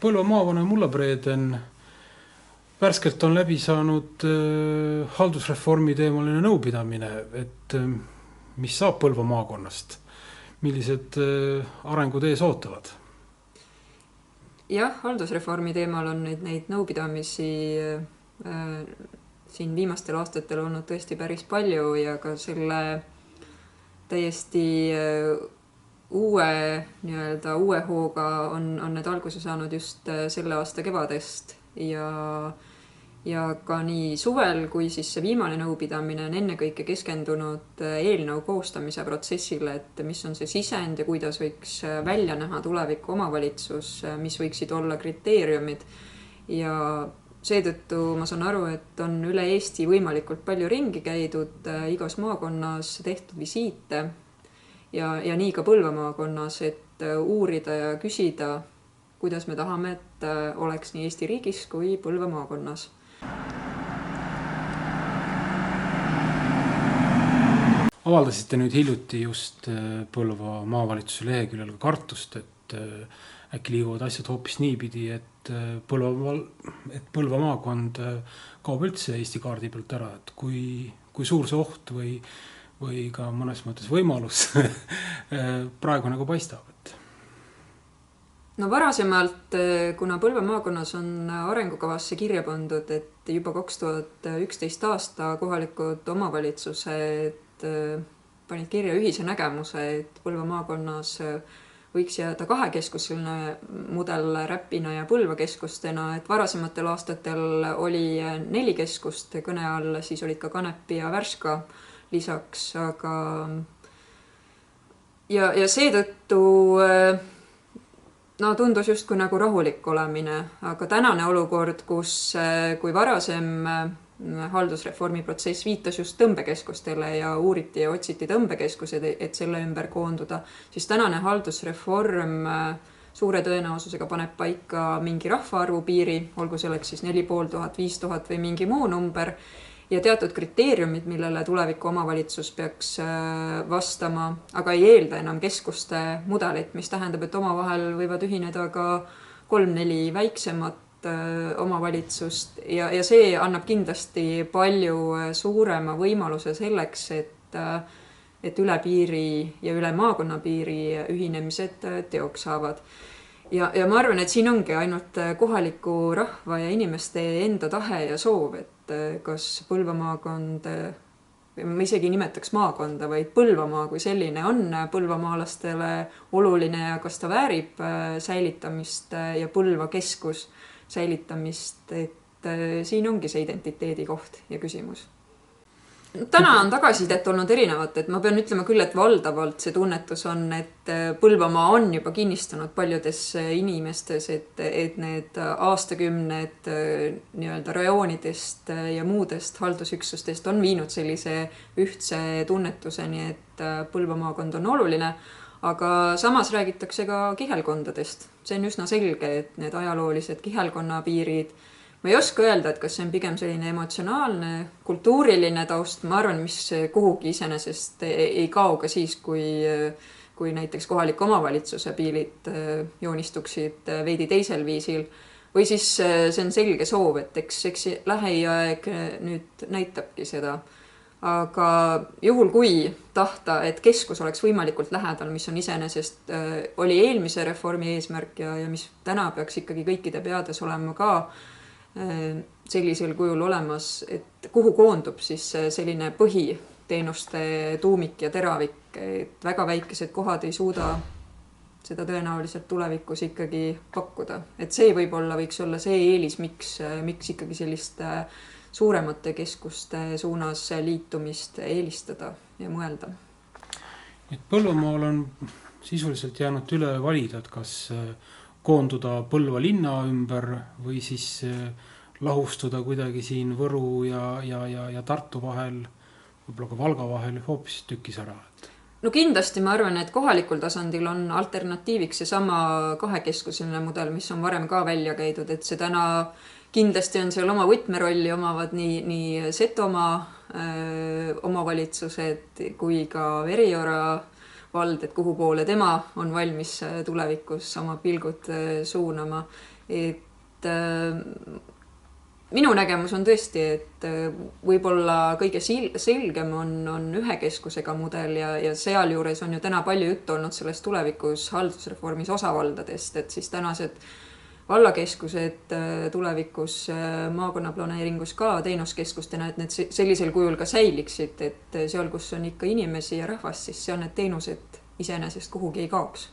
Põlva maakonna Mullapreeden värskelt on läbi saanud haldusreformi teemaline nõupidamine, et mis saab Põlva maakonnast, millised arengud ees ootavad? Jah, haldusreformi teemal on neid nõupidamisi siin viimastel aastatel olnud tõesti päris palju ja ka selle täiesti uue hooga on need alguse saanud just selle aasta kevadest ja ka nii suvel kui siis see viimane nõupidamine on ennekõike keskendunud eelnõu koostamise protsessile, et mis on see sisend ja kuidas võiks välja näha tuleviku omavalitsus, mis võiksid olla kriteeriumid ja seetõttu ma saan aru, et on üle Eesti võimalikult palju ringi käidud, igas maakonnas tehtud visiite ja nii ka Põlva maakonnas, et uurida ja küsida, kuidas me tahame, et oleks nii Eesti riigis kui Põlva maakonnas. Avaldasite nüüd hiljuti just Põlva maavalitsuse leheküljel ka kartust, et äkki liiguvad asjad hoopis niipidi, et Põlva maakond kaob üldse Eesti kaardi pealt ära, et kui suur see oht või ka mõnes mõttes võimalus praegu nagu paistab? No varasemalt, kuna Põlva maakonnas on arengukavasse kirja pandud, et juba 2011 aasta kohalikud omavalitsused panid kirja ühise nägemuse, et Põlva maakonnas võiks jääda kahekeskuseline mudel Räpina ja Põlva keskustena, et varasematel aastatel oli 4 keskust kõne all, siis olid ka Kanepi ja Värska lisaks, aga ja seetõttu tundus justkui nagu rahulik olemine, aga tänane olukord, kui varasem haldusreformi protsess viitas just tõmbekeskustele ja uuriti ja otsiti tõmbekeskused, et selle ümber koonduda, siis tänane haldusreform suure tõenäosusega paneb paika mingi rahvaarvu piiri, olgu selleks siis 4500, 5000 või mingi muu number ja teatud kriteeriumid, millele tuleviku omavalitsus peaks vastama, aga ei eelda enam keskuste mudelit, mis tähendab, et omavahel võivad ühineda ka 3-4 väiksemat omavalitsust ja see annab kindlasti palju suurema võimaluse selleks, et üle piiri ja üle maakonna piiri ühinemised teoks saavad. Ja ma arvan, et siin ongi ainult kohaliku rahva ja inimeste enda tahe ja soov, et kas Põlva maakond, ma isegi nimetaks maakonda, vaid Põlvamaa kui selline on põlvamaalastele oluline ja kas ta väärib säilitamist ja Põlva keskus säilitamist, et siin ongi see identiteedi koht ja küsimus. Täna on tagasisidet olnud erinevat, et ma pean ütlema küll, et valdavalt see tunnetus on, et Põlvamaa on juba kinnistanud paljudes inimestes, et need aastakümned nii-öelda rajoonidest ja muudest haldusüksustest on viinud sellise ühtse tunnetuseni, et Põlva maakond on oluline, aga samas räägitakse ka kihelkondadest. See on üsna selge, et need ajaloolised kihelkonna piirid, ma ei oska öelda, et kas see on pigem selline emotsionaalne, kultuuriline taust, ma arvan, mis kuhugi iseenesest ei kao ka siis, kui näiteks kohaliku omavalitsuse piilid joonistuksid veidi teisel viisil. Või siis see on selge soov, et eks lähiaeg nüüd näitabki seda. Aga juhul kui tahta, et keskus oleks võimalikult lähedal, mis on iseenesest oli eelmise reformi eesmärk ja mis täna peaks ikkagi kõikide peades olema ka sellisel kujul olemas, et kuhu koondub siis selline põhiteenuste tuumik ja teravik, et väga väikesed kohad ei suuda seda tõenäoliselt tulevikus ikkagi pakkuda. Et see võib-olla võiks olla see eelis, miks ikkagi sellist suuremate keskuste suunas liitumist eelistada ja mõelda. Et Põlvamaal on sisuliselt jäänud üle valida, et kas koonduda Põlva linna ümber või siis lahustuda kuidagi siin Võru ja Tartu vahel, võib-olla ka Valga vahel hoopis tükis ära. No kindlasti ma arvan, et kohalikul tasandil on alternatiiviks see sama kahekeskuseline mudel, mis on varem ka välja käidud, et see täna kindlasti on seal oma võtmerolli omavad nii Setomaa omavalitsused kui ka Veriora vald, et kuhu poole tema on valmis tulevikus oma pilgud suunama. et minu nägemus on tõesti, et võib-olla kõige selgem on ühe keskusega mudel ja sealjuures on ju täna palju juttu olnud sellest tulevikus haldusreformis osavaldadest, et siis tänased vallakeskused tulevikus maakonnaplaneeringus ka teenuskeskustena, et need sellisel kujul ka säiliksid, et seal, kus on ikka inimesi ja rahvast, siis seal need teenused iseenesest kuhugi ei kaoks.